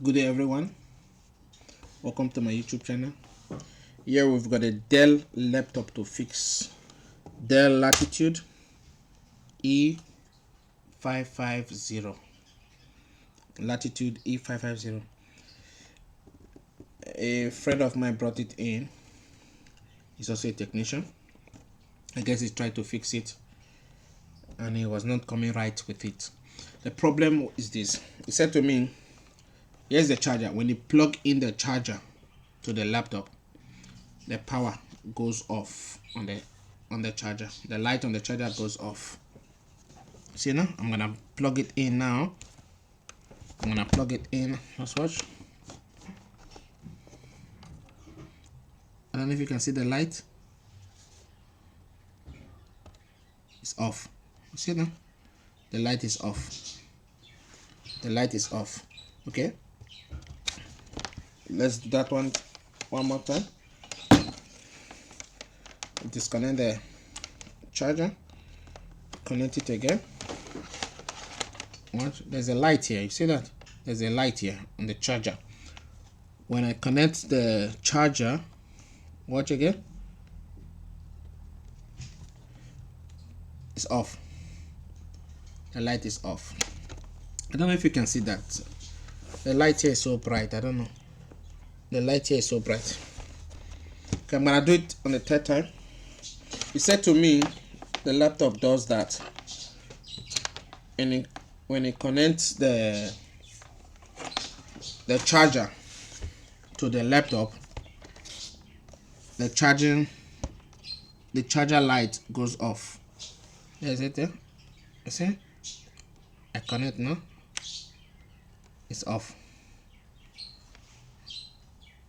Good day everyone, welcome to my YouTube channel. Here we've got a Dell laptop to fix. Dell Latitude E550. Latitude E550. A friend of mine brought it in. He's also a technician. I guess he tried to fix it and he was not coming right with it. The problem is this. He said to me, here's the charger. When you plug in the charger to the laptop, the power goes off on the charger. The light on the charger goes off. See now? I'm gonna plug it in now. I'm gonna plug it in. Let's watch. I don't know if you can see the light. It's off. You see now? The light is off. The light is off. Okay. Let's do that one more time. Disconnect the charger. Connect it again. What? There's a light here. You see that? There's a light here on the charger. When I connect the charger, watch again. It's off. The light is off. I don't know if you can see that. The light here is so bright. I don't know. The light here is so bright. Okay, I'm gonna do it on the third time. He said to me, the laptop does that. And when it connects the charger to the laptop, the charger light goes off. Is it there? You see? I connect now. It's off.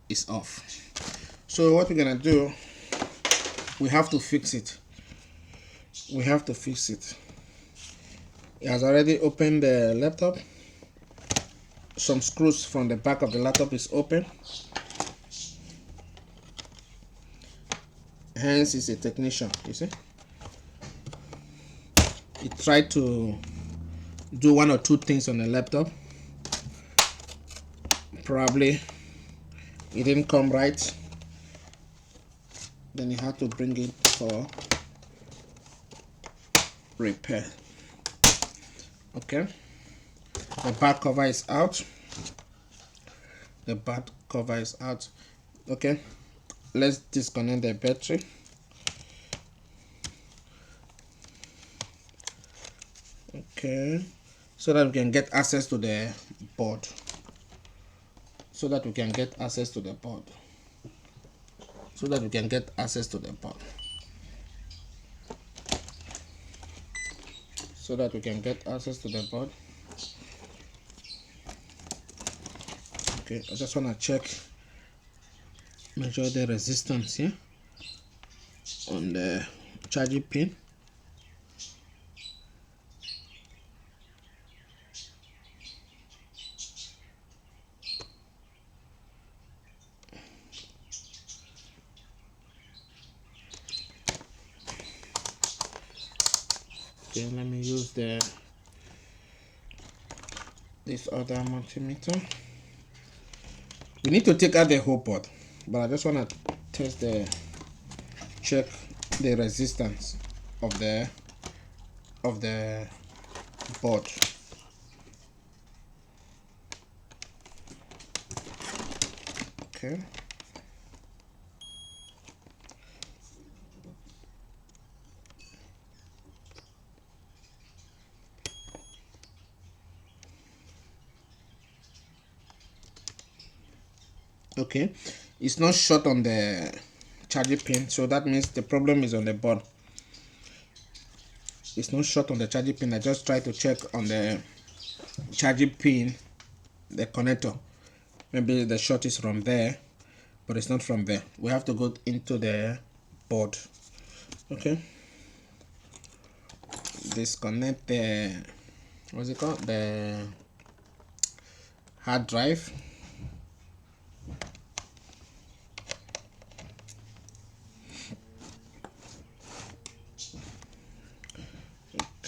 It's off. So what we're gonna do, we have to fix it. We have to fix it. It has already opened the laptop. Some screws from the back of the laptop is open. Hence, he's a technician. You see? He tried to do one or two things on the laptop. Probably it didn't come right. Then he had to bring it for repair. Okay. The back cover is out. The back cover is out. Okay. Let's disconnect the battery. Okay. So that we can get access to the board. So that we can get access to the board. So that we can get access to the board. So that we can get access to the board. Okay, I just want to check, measure the resistance here on the charging pin. Okay, let me use this other multimeter. We need to take out the whole board, but I just want to check the resistance of the board. Okay. Okay, it's not short on the charging pin, so that means the problem is on the board. It's not short on the charging pin. I just try to check on the charging pin, the connector. Maybe the short is from there, but it's not from there. We have to go into the board. Okay, disconnect the, what's it called, the hard drive.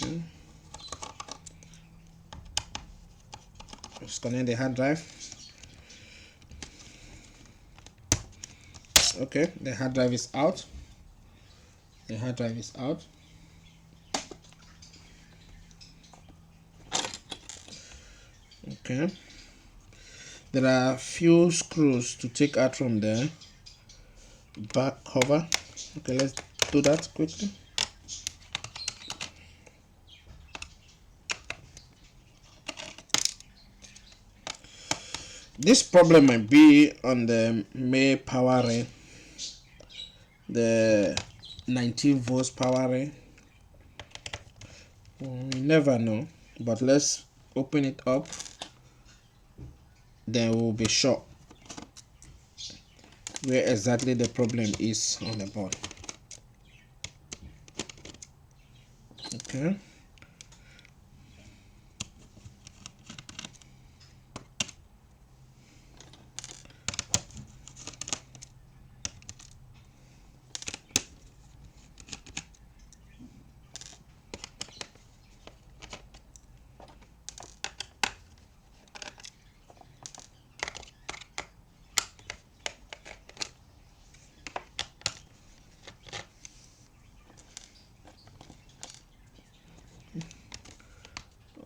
Okay. Disconnect the hard drive. Okay, the hard drive is out. The hard drive is out. Okay, there are a few screws to take out from the back cover. Okay, let's do that quickly. This problem might be on the main power rail, the 19 volts power rail. We never know, but let's open it up, then we'll be sure where exactly the problem is on the board. Okay,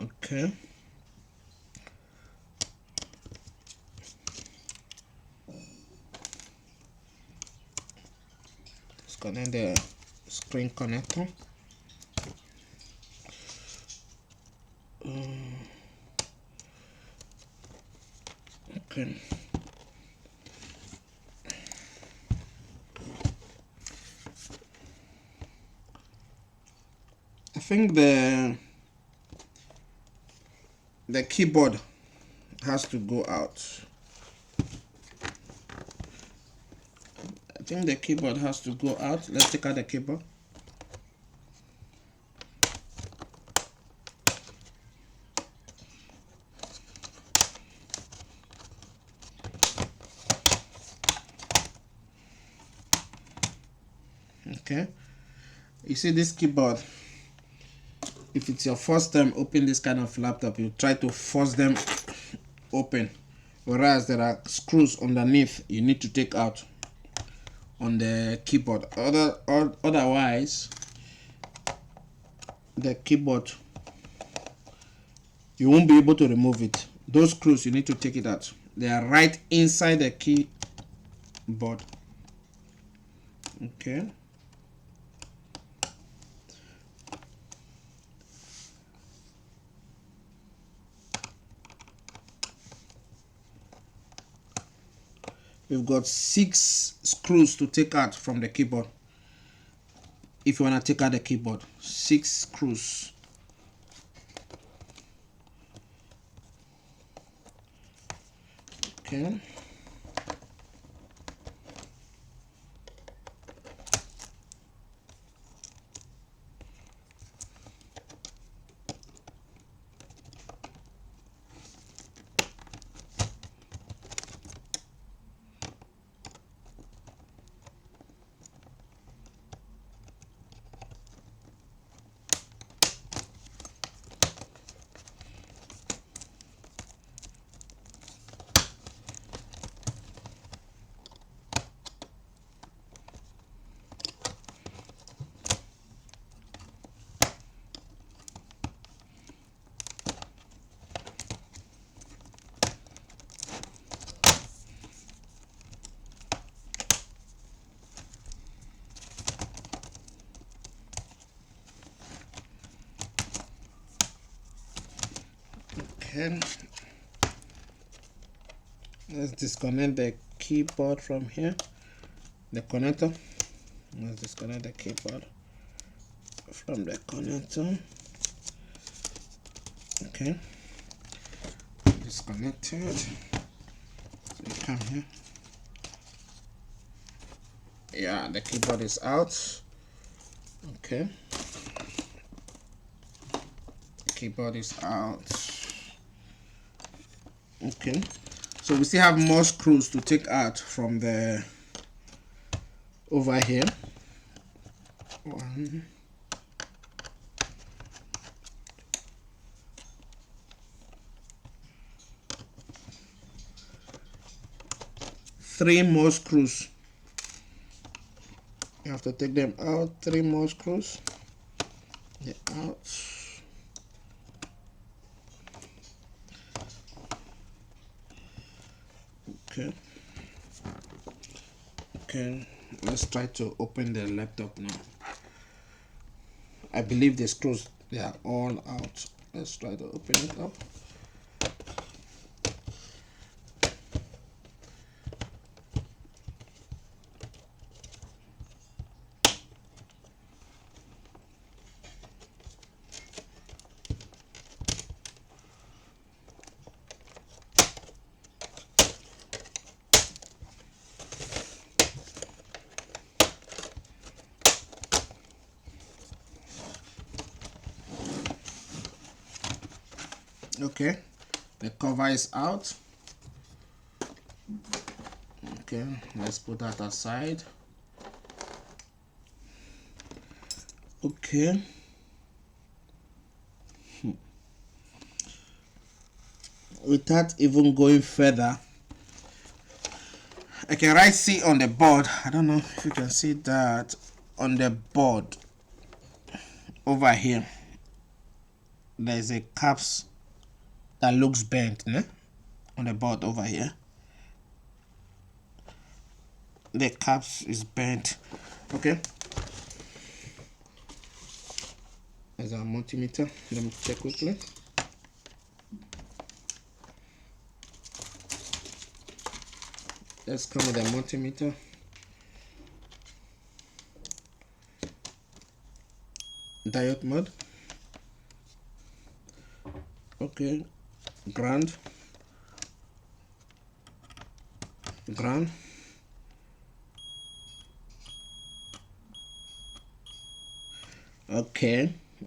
okay. Disconnect the screen connector. Okay. I think the keyboard has to go out. I think the keyboard has to go out. Let's take out the keyboard. Okay, you see this keyboard, if it's your first time opening this kind of laptop, you try to force them open, whereas there are screws underneath you need to take out on the keyboard. Otherwise the keyboard, you won't be able to remove it. Those screws, you need to take it out. They are right inside the keyboard. Okay, we've got 6 screws to take out from the keyboard. If you want to take out the keyboard, 6 screws. Okay, okay. Let's disconnect the keyboard from here, the connector. Let's disconnect the keyboard from the connector. Okay, disconnected. So you come here. Yeah, the keyboard is out. Okay, the keyboard is out. Okay, so we still have more screws to take out from the over here. 1, 3 more screws to take them out. 3 more screws. They're out. Okay, let's try to open the laptop now. I believe the screws, they are all out. Let's try to open it up. Okay, the cover is out. Okay, let's put that aside. Okay. Without even going further, I can write C on the board. I don't know if you can see that on the board over here. There's a caps that looks bent, né? On the board over here. The caps is bent. Okay. There's our multimeter. Let me check quickly. Let's come with a multimeter. Diode mode. Okay. Ground.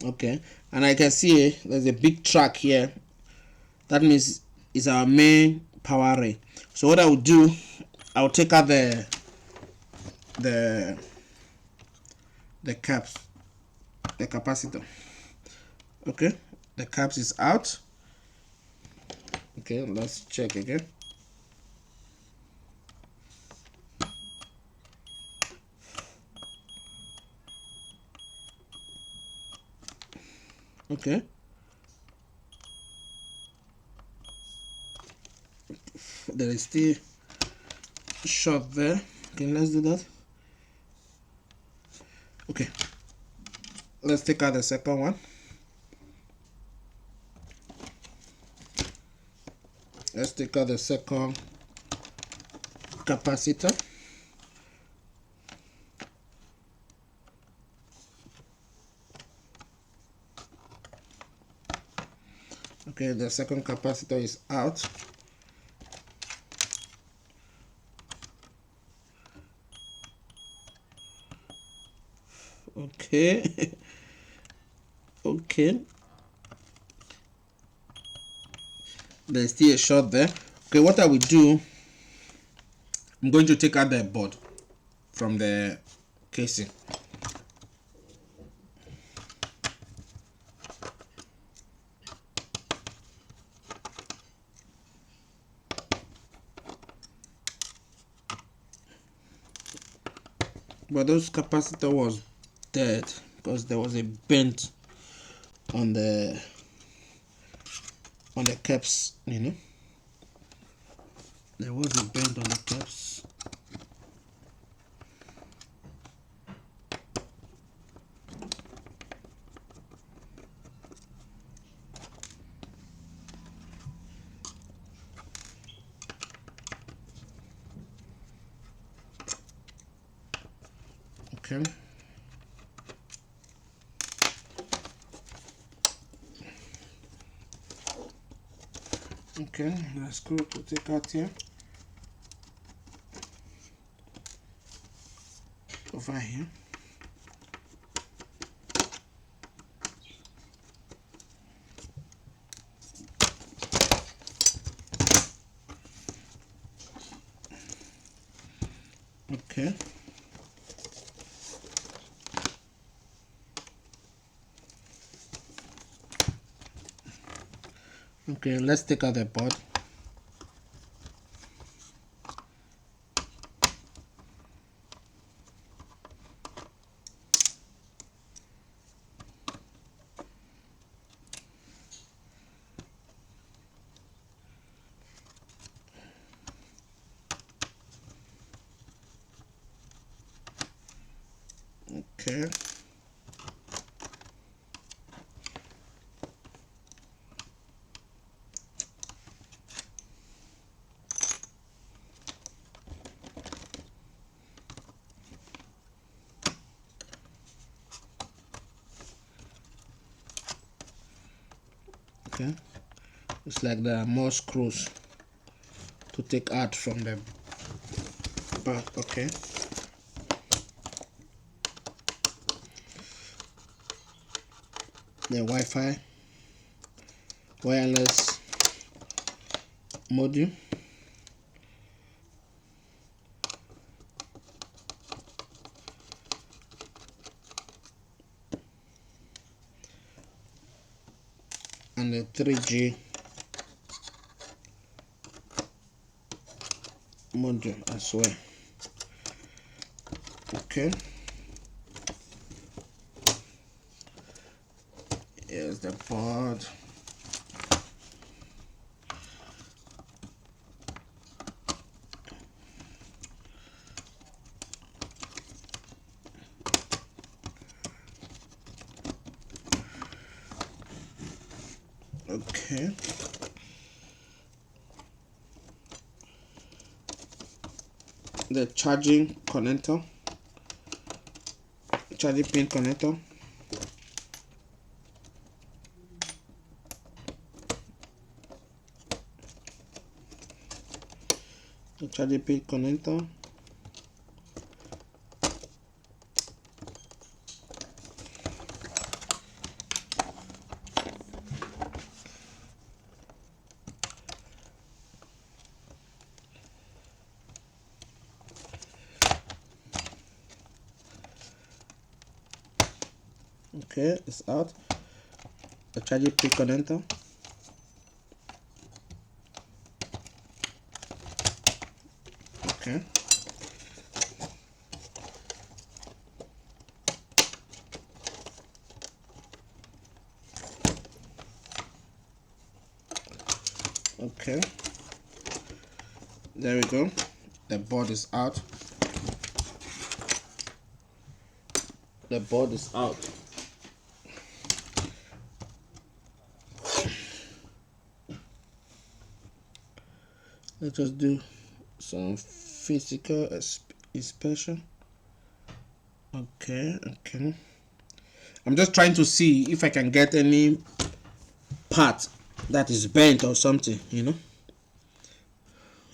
Okay, and I can see there's a big track here. That means it's our main power array. So what I will do, I'll take out the caps, the capacitor. Okay, the caps is out. Okay, let's check again. Okay, there is still short there. Okay, let's do that. Okay, let's take out the second one. Let's take out the second capacitor. Okay, the second capacitor is out. Okay. Okay. There's still a short there. Okay, what I will do, I'm going to take out the board from the casing. But those capacitor was dead because there was a bend on the caps, you know. There was a bend on the caps. Okay. Okay, the screw to take out here. Over here. Okay. Okay, let's take out the board. Okay. Okay, it's like there are more screws to take out from the back. Okay, the Wi-Fi wireless module, and the 3G module as well. Okay, here's the board. Okay, the charging connector, charging pin connector, the charging pin connector, okay, it's out. The charging pin connector, okay, okay, there we go. The board is out. The board is out. Let us do some physical inspection. Okay, okay. I'm just trying to see if I can get any part that is bent or something, you know.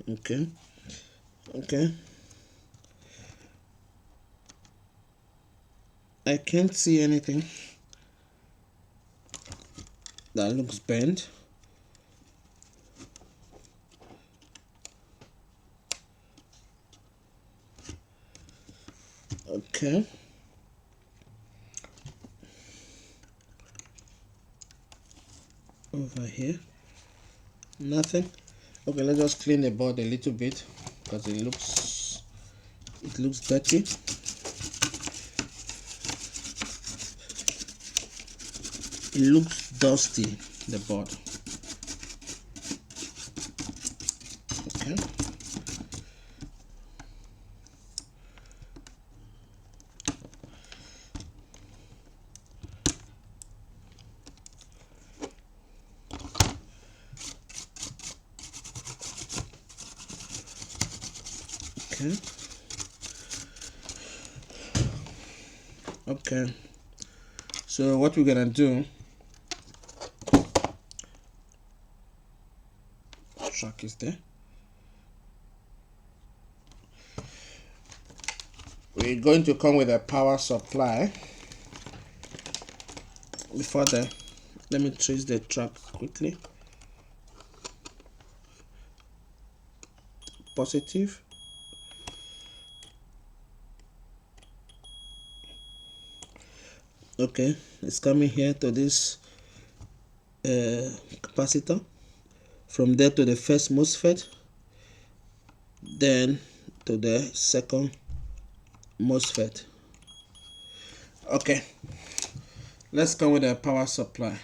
Okay, okay. I can't see anything that looks bent. Okay. Over here, nothing. Okay, let's just clean the board a little bit because it looks dirty. It looks dusty, the board. Okay. Okay. Okay. So what we're gonna do, track is there. We're going to come with a power supply. Before that, let me trace the track quickly. Positive. Okay, it's coming here to this capacitor. From there to the first Mosfet, then to the second Mosfet. Okay, let's come with a power supply.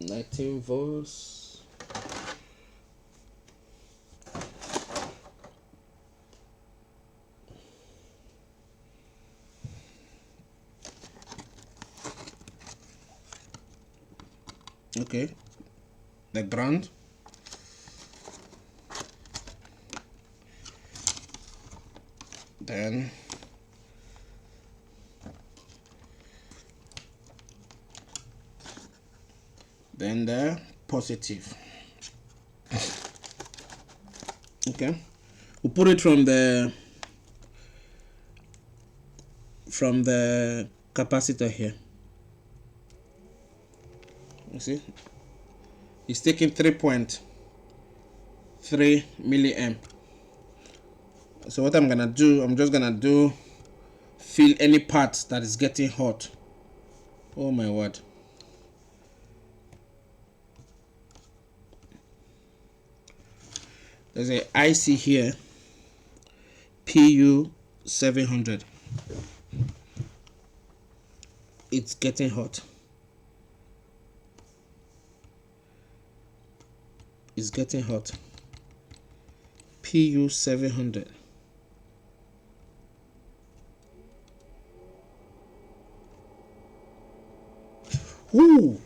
$19 volts. Okay, the ground. Then the positive. Okay, we'll put it from the capacitor here. You see, it's taking 3.3 milliamp. So what I'm gonna do, I'm just gonna feel any part that is getting hot. Oh my word. There's a IC here, PU700. It's getting hot. It's getting hot. PU700. Ooh.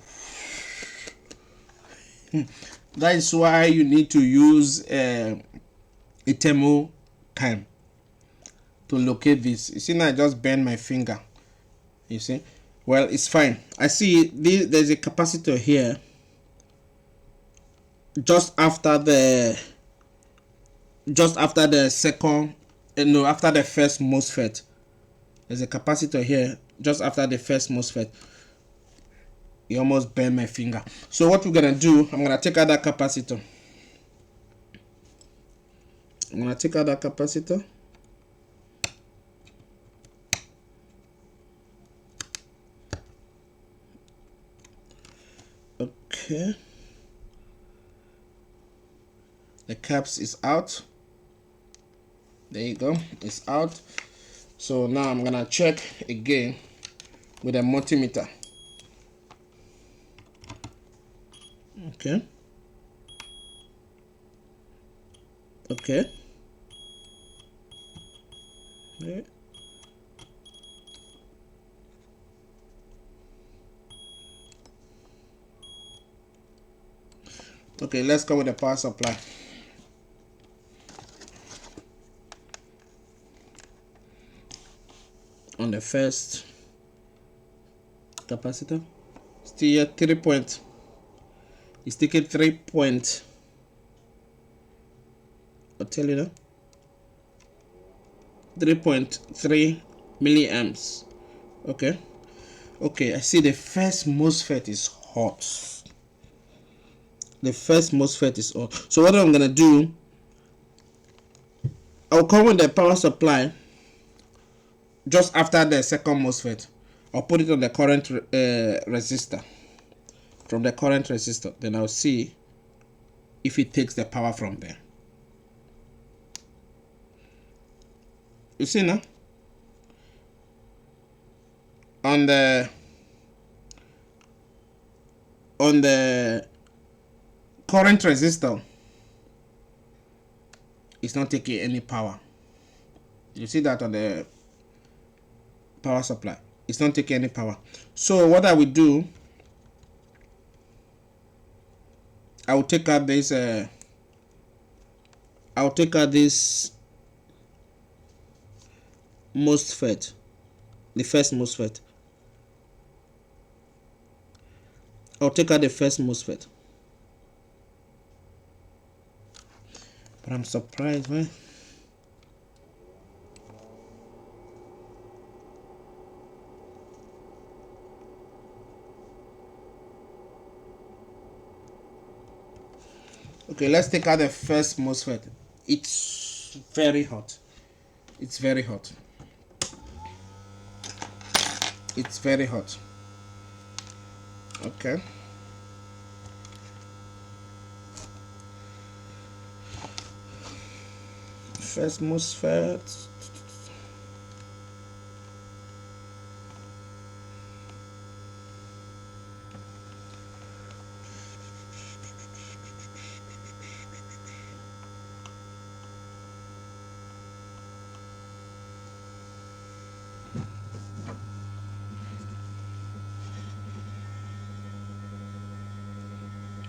That is why you need to use a thermal cam to locate this. You see, now I just bend my finger. You see, well, it's fine. I see there's a capacitor here just after the second, no, after the first Mosfet. There's a capacitor here just after the first Mosfet. You almost burned my finger. So what we're gonna do, I'm gonna take out that capacitor. Okay. The caps is out. There you go. It's out. So now I'm gonna check again with a multimeter. Okay. Okay. Yeah. Okay, let's go with the power supply. On the first capacitor, still 3 point. It's taking 3 point. I'll tell you now. 3.3 milliamps. Okay. Okay, I see the first Mosfet is hot. The first Mosfet is hot. So what I'm gonna do, I'll come with the power supply just after the second Mosfet. I'll put it on the current resistor. From the current resistor, then I'll see if it takes the power from there. You see now? On the current resistor, it's not taking any power. You see that on the power supply, it's not taking any power. So what I will do, I will take out this Mosfet, the first Mosfet. I'll take out the first Mosfet. But I'm surprised, man. Okay, let's take out the first Mosfet. It's very hot. It's very hot. It's very hot. Okay. First Mosfet.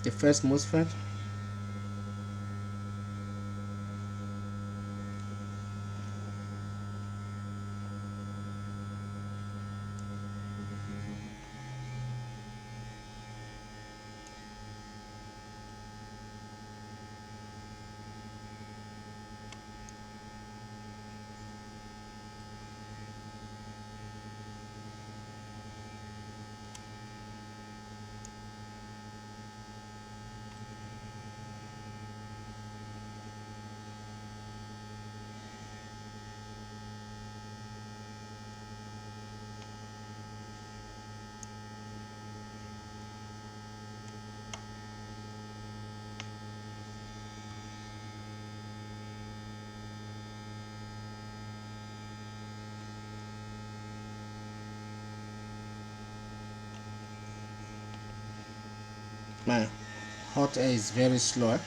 the first MOSFET. My hot air is very slow.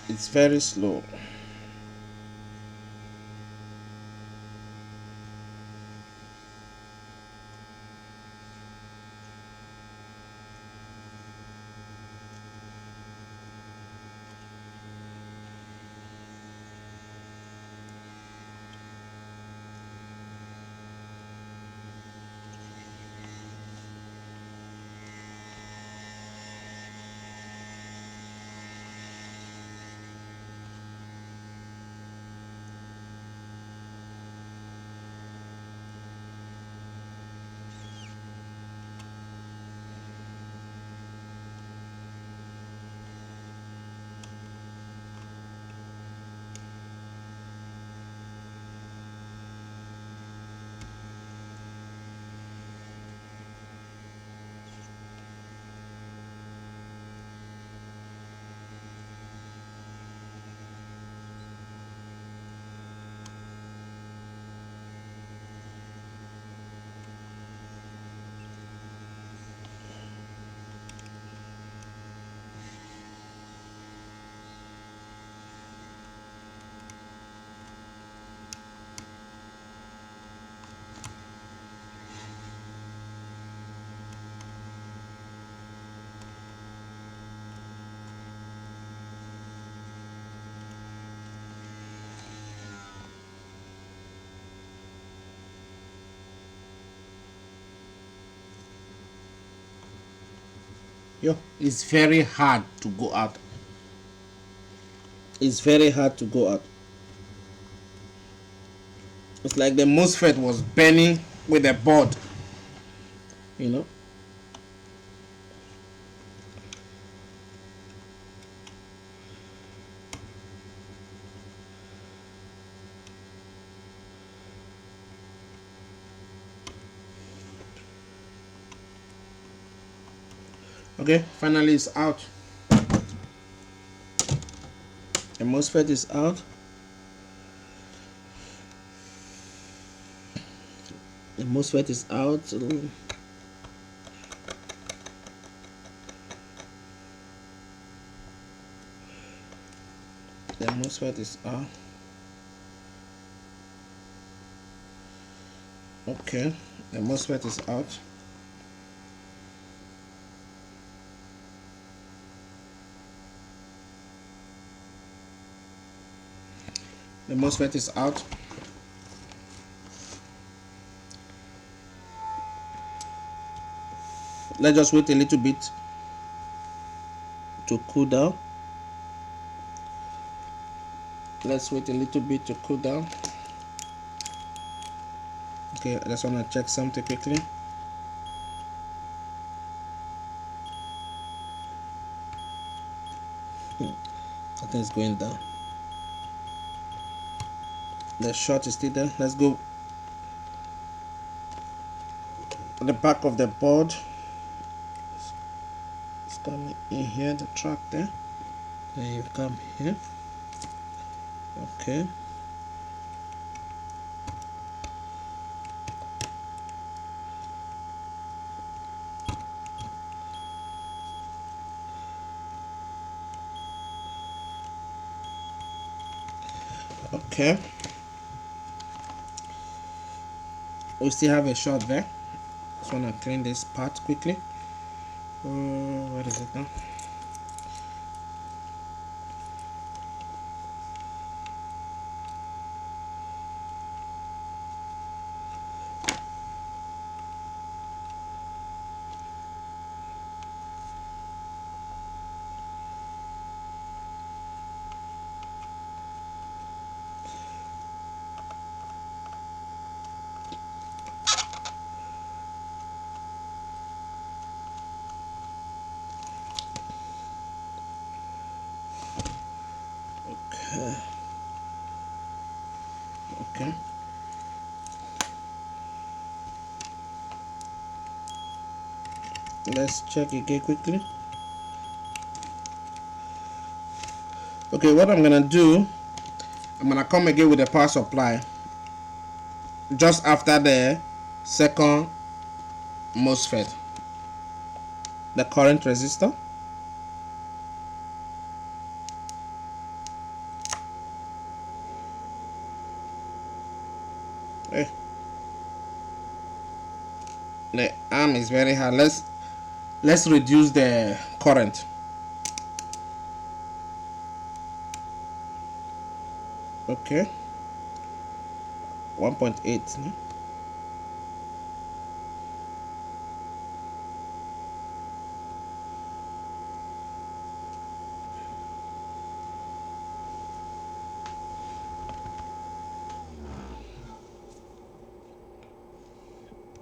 It's very slow. Yo, it's very hard to go out. It's very hard to go out. It's like the MOSFET was burning with the board, you know. Okay, finally it's out. The MOSFET is out. The MOSFET is out. The MOSFET is out. Okay, the MOSFET is out. The MOSFET is out. Let's just wait a little bit to cool down. Let's wait a little bit to cool down. Okay, I just want to check something quickly. I think it's going down. The short is still there. Let's go on the back of the board. It's coming in here, the track there. Then you come here. Okay. Okay. We still have a short there. Just want to clean this part quickly What is it now? Okay. Let's check again quickly. Okay, what I'm gonna do, I'm gonna come again with the power supply just after the second MOSFET, the current resistor. Eh, the arm is very hard. Let's reduce the current. Okay, 1.8.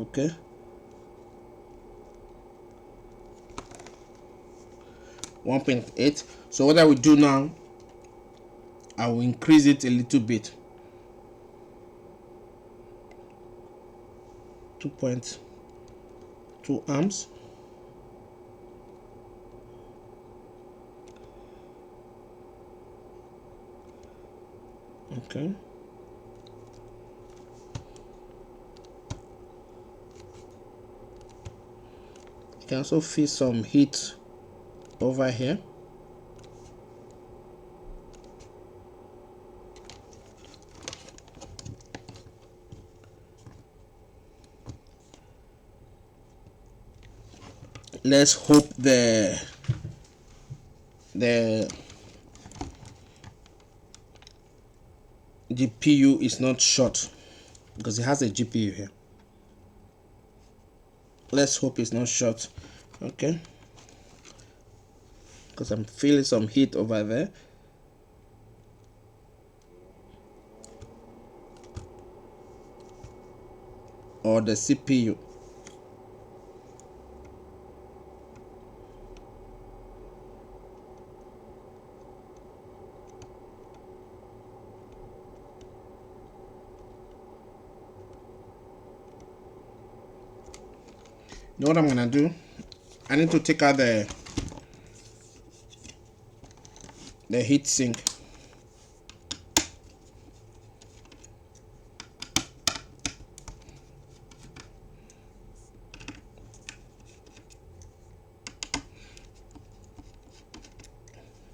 Okay, 1.8. So what I will do now, I will increase it a little bit. 2.2 amps. Okay. You can also feel some heat over here. Let's hope the GPU is not short, because it has a GPU here. Let's hope it's not short. Okay, because I'm feeling some heat over there. Or the CPU. You know what I'm gonna do? I need to take out the heat sink.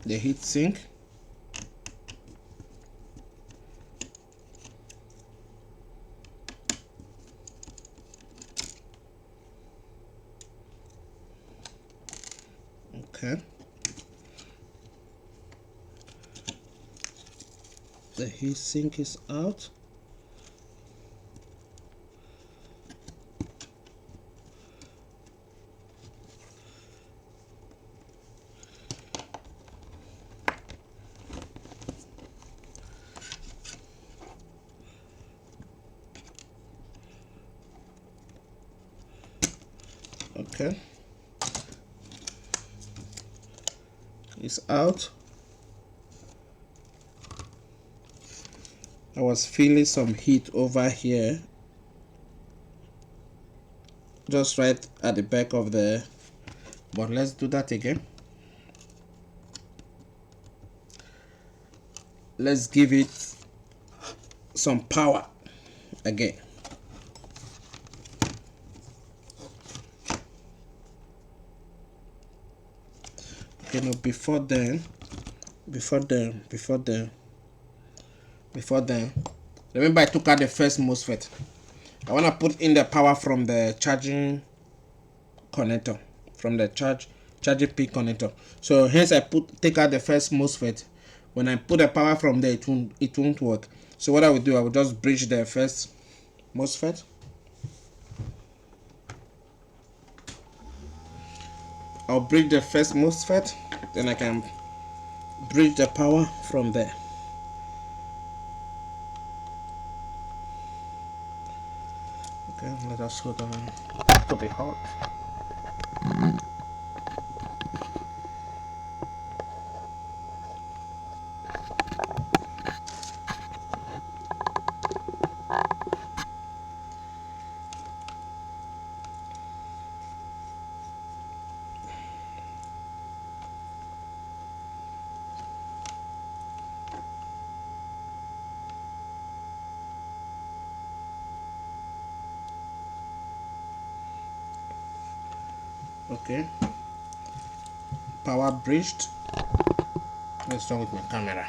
The heat sink. Okay. The heat sink is out. Okay. It's out. I was feeling some heat over here, just right at the back of the, but let's do that again. Let's give it some power again. Okay, no, before then, remember I took out the first MOSFET. I want to put in the power from the charging connector from the charging pin connector. So hence I take out the first MOSFET. When I put the power from there, it won't work. So what I will do, I will just bridge the first MOSFET. I'll bridge the first MOSFET, then I can bridge the power from there. Okay, let us hold on to be hot. Okay, power bridged. Let's start with my camera.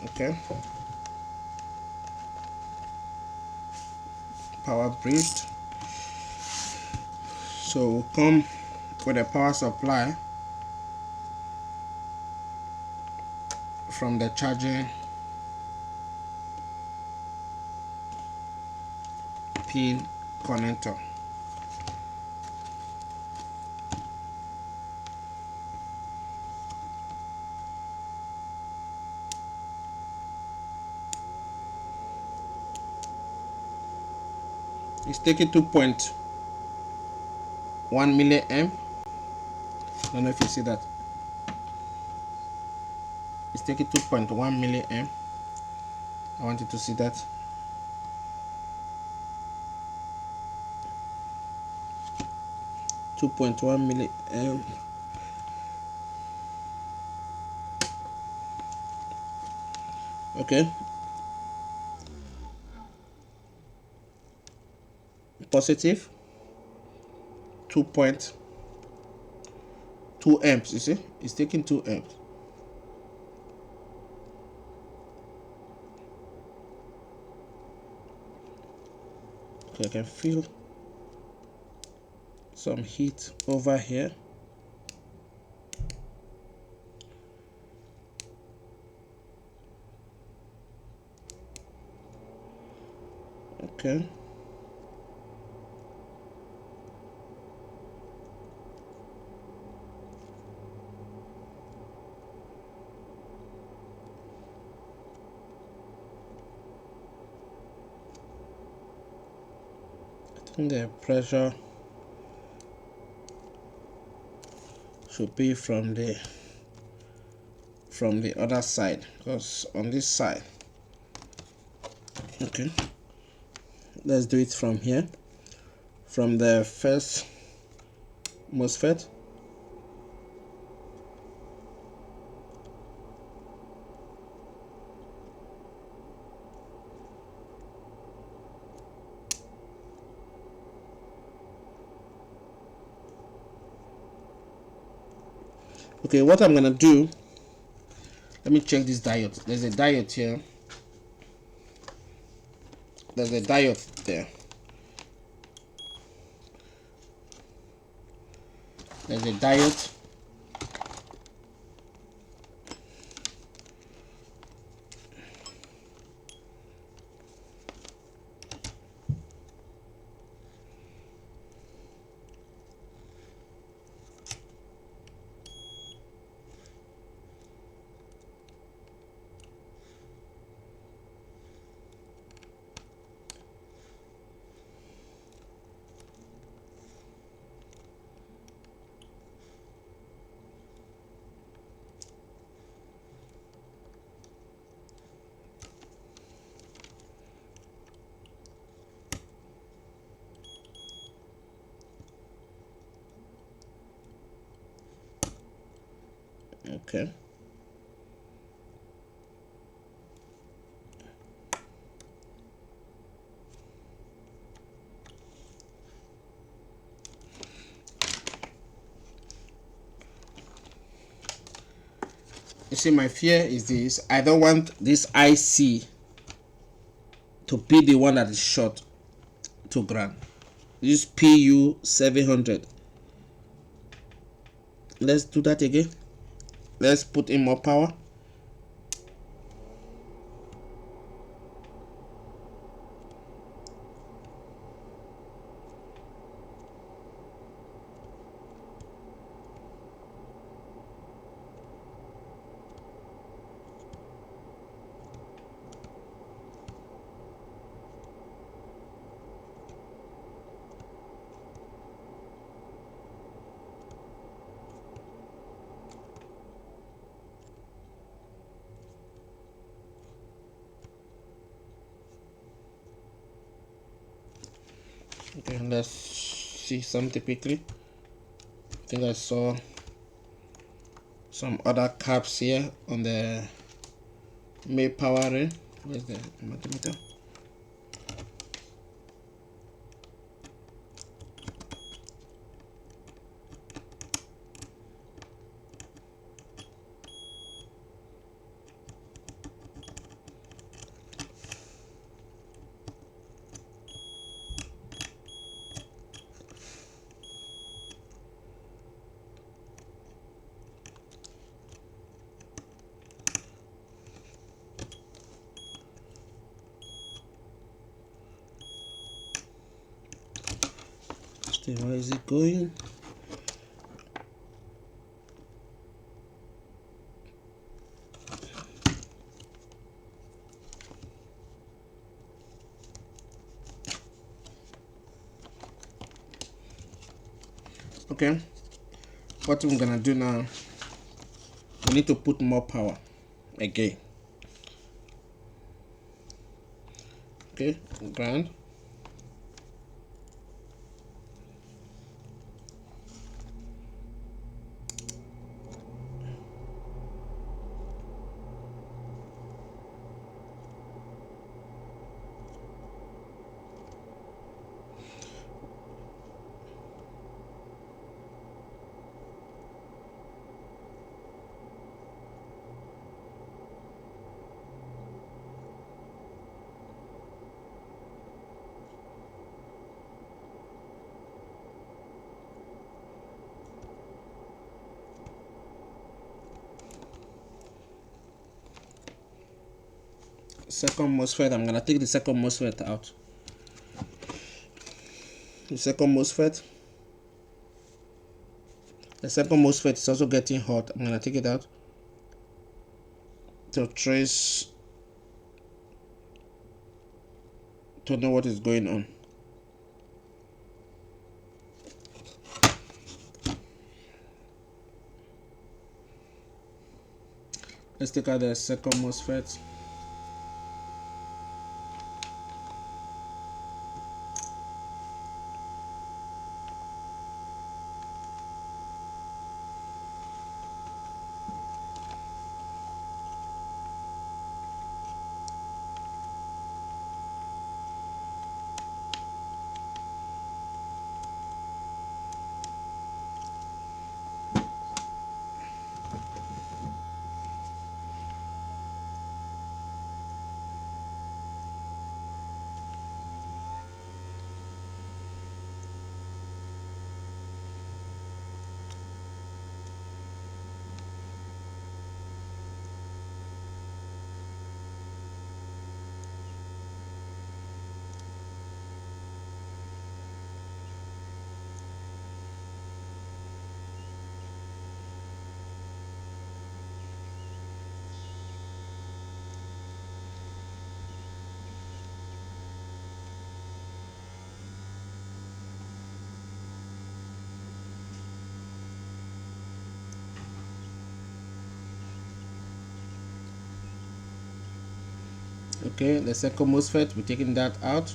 Okay, power bridged. So we'll come with a power supply from the charging pin connector. It's taking 2.1 milliamp. I don't know if you see that. It's taking 2.1 milliamp. I want you to see that. .1 milliamp. Okay. Positive 2.2 amps. You see, it's taking 2 amps. Okay, I can feel some heat over here. Okay. I think the pressure should be from the other side, because on this side. Okay, let's do it from here, from the first MOSFET. Okay, what I'm gonna do, let me check this diode. There's a diode here. There's a diode there. There's a diode. Okay. You see, my fear is this: I don't want this IC to be the one that is short to ground. Use PU 700. Let's do that again. Let's put in more power. Okay, let's see something quickly. I think I saw some other caps here on the main power rail. Where's the multimeter? Where is it going? Okay, what I'm gonna do now, we need to put more power again. Okay, ground. Second Mosfet, I'm gonna take the second Mosfet out. The second Mosfet is also getting hot. I'm gonna take it out to trace, to know what is going on. Let's take out the second Mosfet. Okay, the second Mosfet, we're taking that out.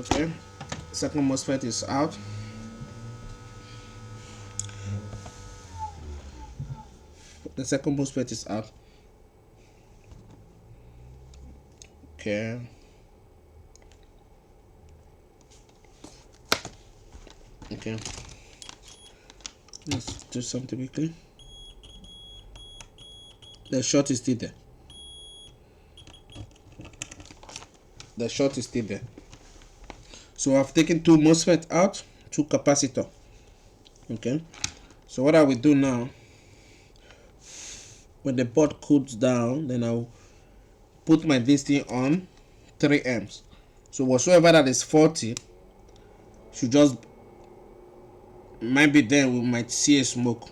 Okay, second MOSFET is out. The second MOSFET is out. Okay. Okay. Let's do something quickly. The short is still there. The short is still there. So I've taken two MOSFET out, two capacitor. Okay. So what I will do now, when the board cools down, then I'll put my this thing on 3 amps. So whatsoever that is 40 should just, maybe then we might see a smoke.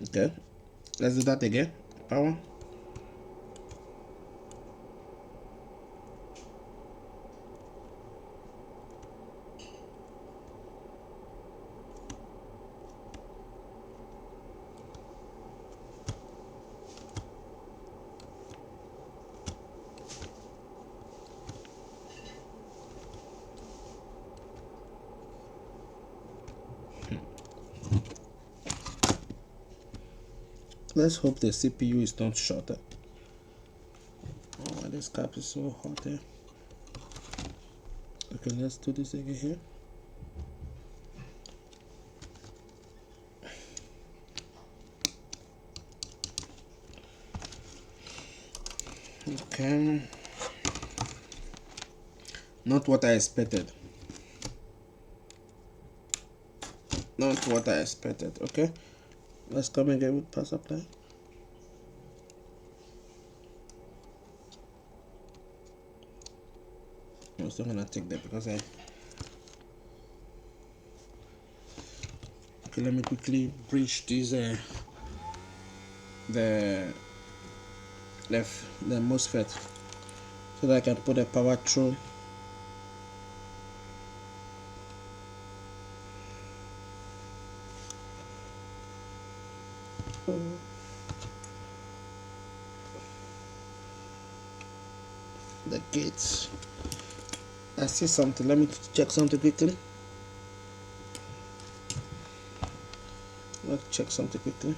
Okay, let's do that again. Power. Let's hope the CPU is not shorted. Oh, this cap is so hot here. Okay, let's do this again here. Okay, not what I expected. Not what I expected. Okay, let's come again with power supply. I'm still gonna take that because I. Okay, let me quickly bridge this the MOSFET so that I can put the power through. The gates. I see something. Let me check something quickly. Let's check something quickly.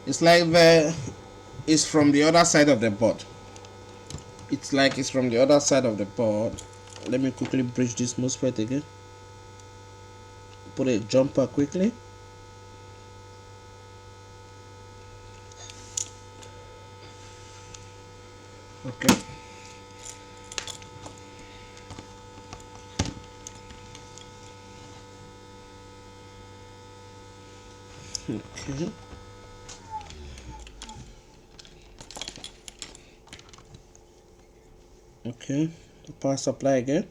It's like it's from the other side of the board. It's like it's from the other side of the board. Let me quickly bridge this MOSFET again. Put a jumper quickly. Okay. Okay. Okay. The power supply again.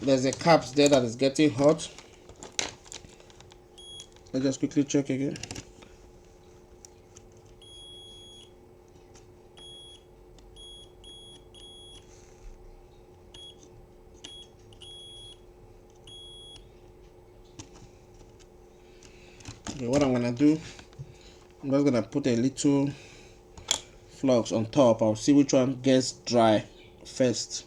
there's a caps there that is getting hot. Let's just quickly check again. Okay, what I'm gonna do, I'm just gonna put a little flux on top. I'll see which one gets dry first.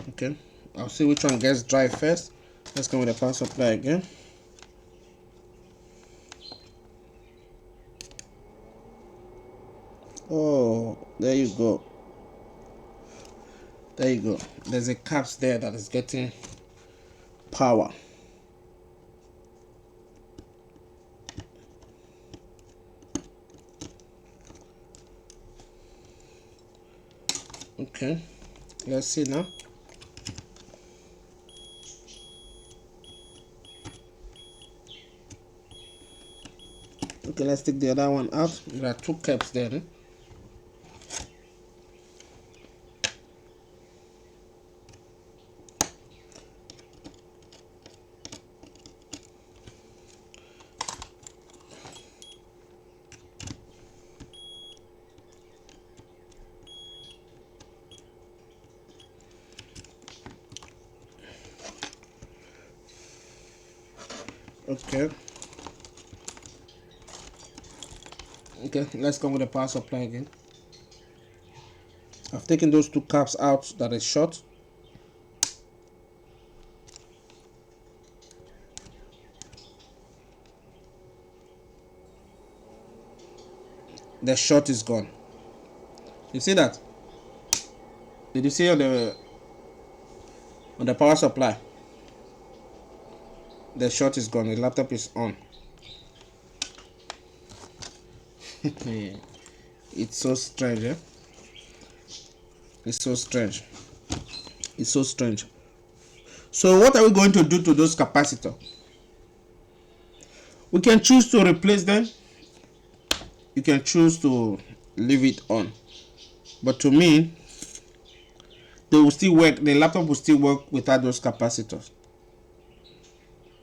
Okay, I'll see which one gets dry first. Let's go with the power supply again. Oh, there you go. There you go. There's a caps there that is getting power. Okay, let's see now. Okay, let's take the other one out. There are two caps there. Okay. Okay, let's go with the power supply again. I've taken those two caps out that is short. The short is gone. You see that? Did you see on the power supply? The short is gone. The laptop is on. It's so strange, eh? It's so strange. It's so strange. So what are we going to do to those capacitors? We can choose to replace them. You can choose to leave it on. But to me, they will still work. The laptop will still work without those capacitors.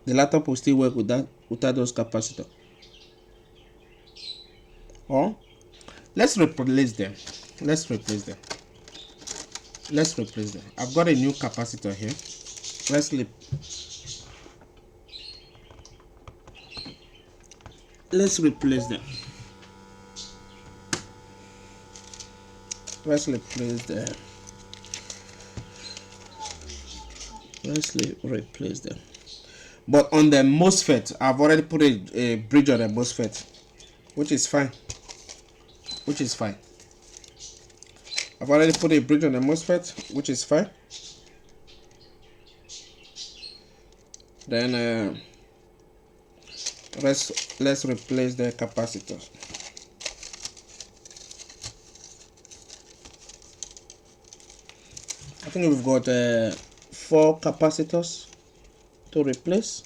The laptop will still work without those capacitors. Or let's replace them. Let's replace them. Let's replace them. I've got a new capacitor here. Let's replace them. Let's replace them. Let's replace them. But on the Mosfet, I've already put a bridge on the Mosfet, which is fine. Which is fine. I've already put a bridge on the Mosfet, which is fine. Then let's replace the capacitors. I think we've got 4 capacitors to replace.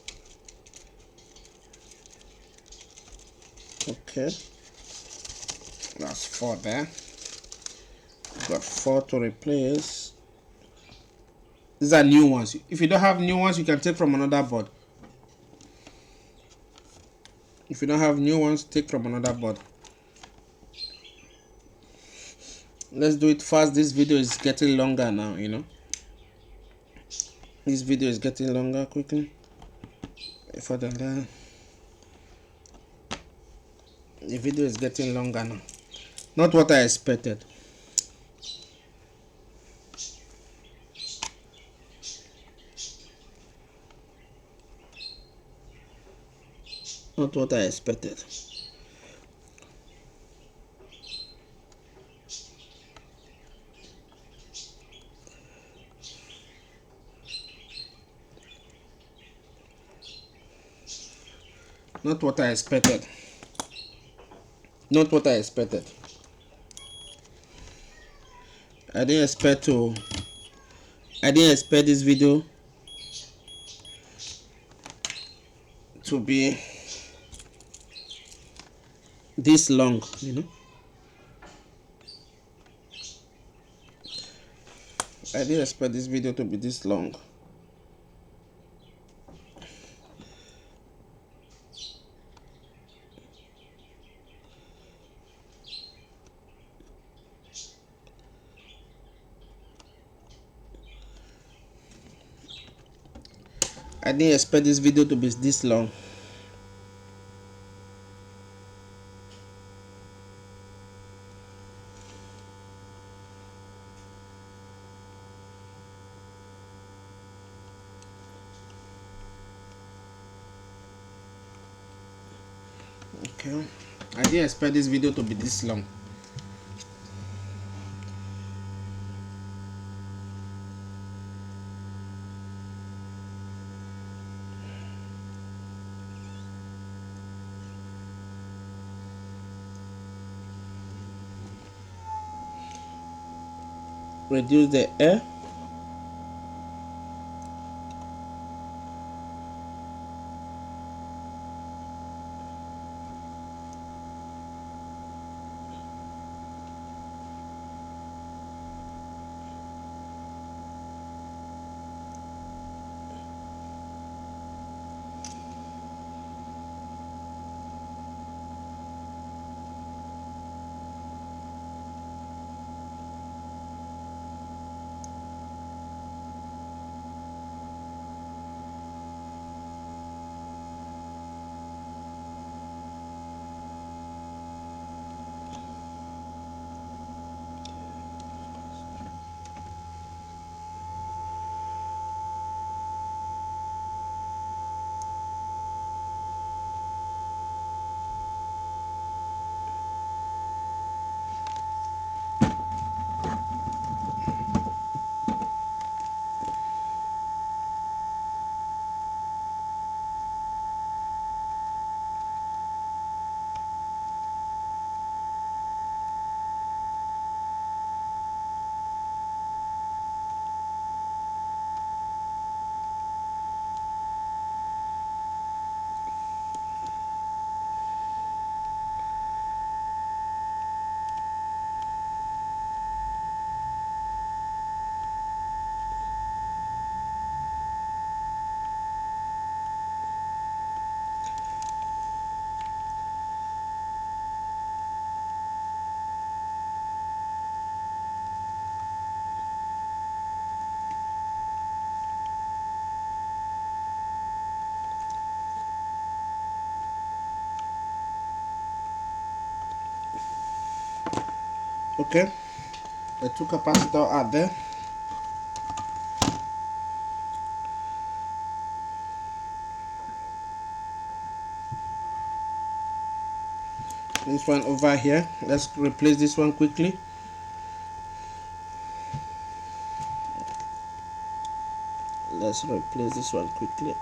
Okay, that's 4 there. We've got 4 to replace. These are new ones. If you don't have new ones, you can take from another board. If you don't have new ones, take from another board. Let's do it fast. This video is getting longer now, you know. This video is getting longer quickly. Further down. The video is getting longer now. Not what I expected. Not what I expected. Not what I expected. Not what I expected. I didn't expect this video to be this long, you know. I didn't expect this video to be this long. I didn't expect this video to be this long. Okay, I didn't expect this video to be this long. Reduce the air. Okay, the two capacitors are there. This one over here, let's replace this one quickly. Let's replace this one quickly.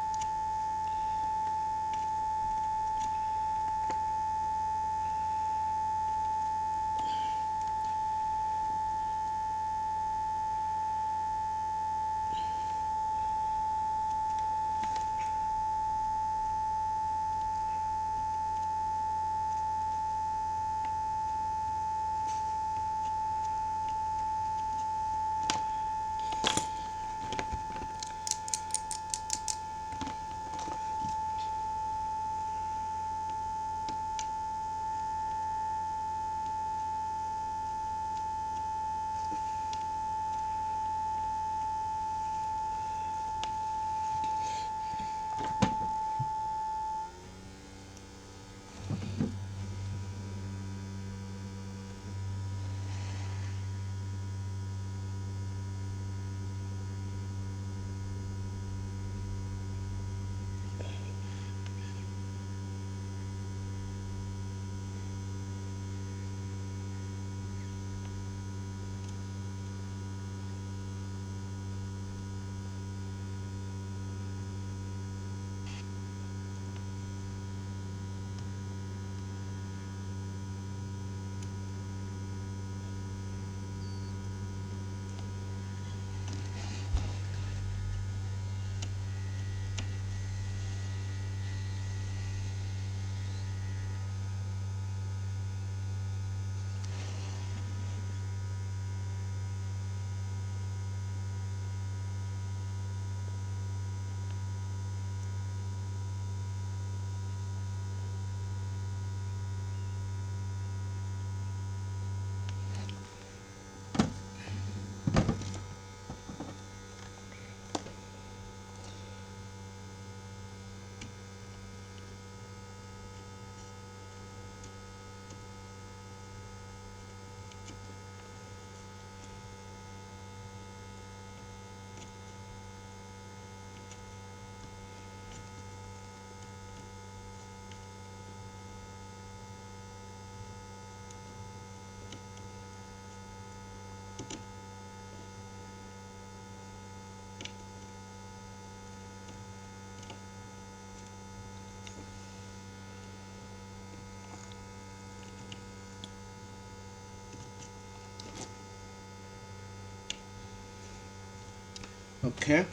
Okay.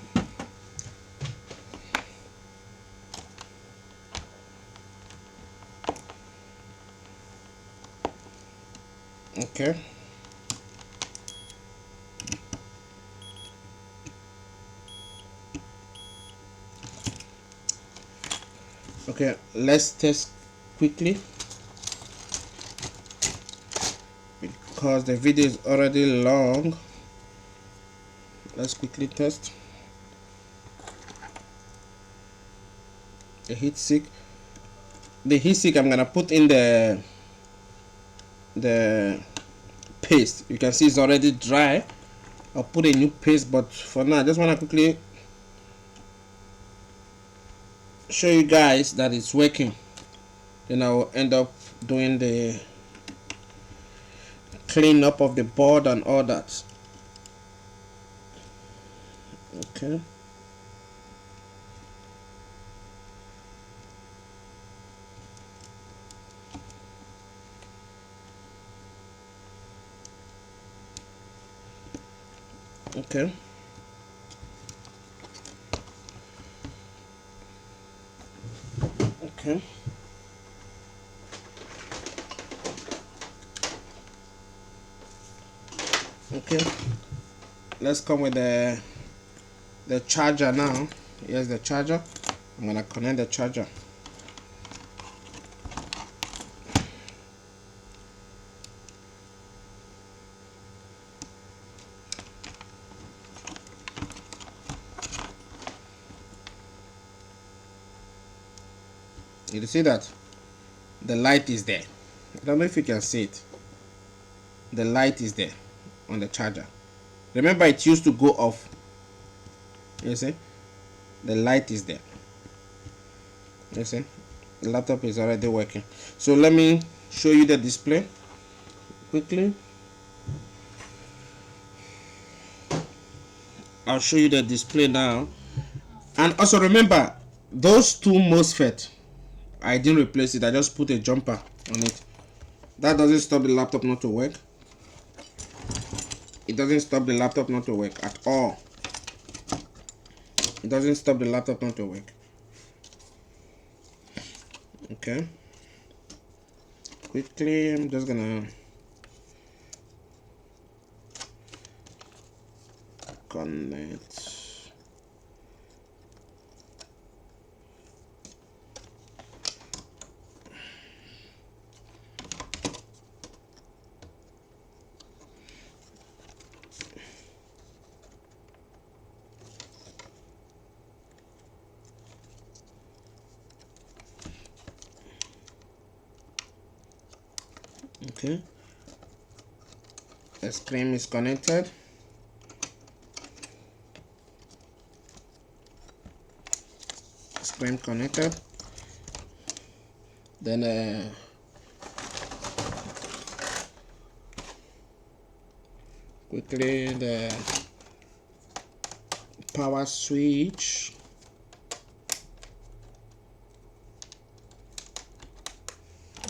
Okay. Okay, let's test quickly because the video is already long. Let's quickly test the heatsink. The heatsink I'm gonna put in the paste. You can see it's already dry. I'll put a new paste, but for now I just want to quickly show you guys that it's working. Then I'll end up doing the clean up of the board and all that. Okay. Okay. Okay. Okay. Let's come with the charger now. Here's the charger. I'm gonna connect the charger. You see that the light is there. I don't know if you can see it. The light is there on the charger. Remember, it used to go off. You see, the light is there. You see, the laptop is already working. So let me show you the display quickly. I'll show you the display now. And also remember, those two Mosfet, I didn't replace it. I just put a jumper on it. That doesn't stop the laptop not to work. It doesn't stop the laptop not to work at all. It doesn't stop the laptop not to work. Okay. Quickly, I'm just gonna connect. Okay, the screen is connected. Screen connected. Then quickly the power switch.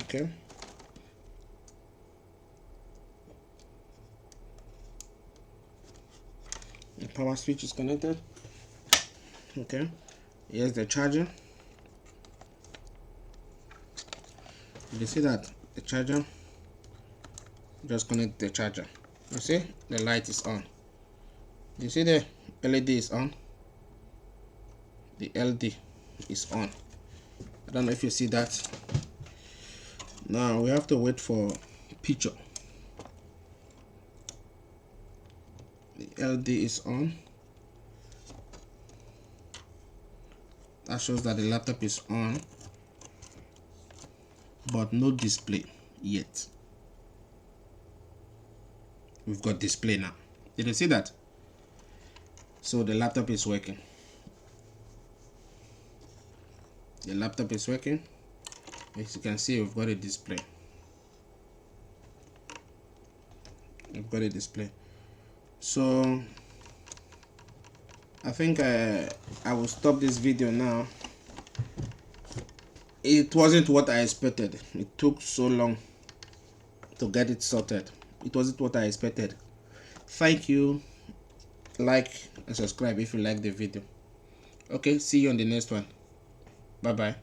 Okay. The power switch is connected. Okay, here's the charger. You see that the charger, just connect the charger. You see the light is on. You see the LED is on. The LED is on. I don't know if you see that. Now we have to wait for picture. The LED is on. That shows that the laptop is on, but no display yet. We've got display now. Did you see that? So the laptop is working. The laptop is working. As you can see, we've got a display. We've got a display. So I think I will stop this video now. It wasn't what I expected. It took so long to get it sorted. It wasn't what I expected. Thank you. like and subscribe if you like the video. Okay, see you on the next one. Bye bye.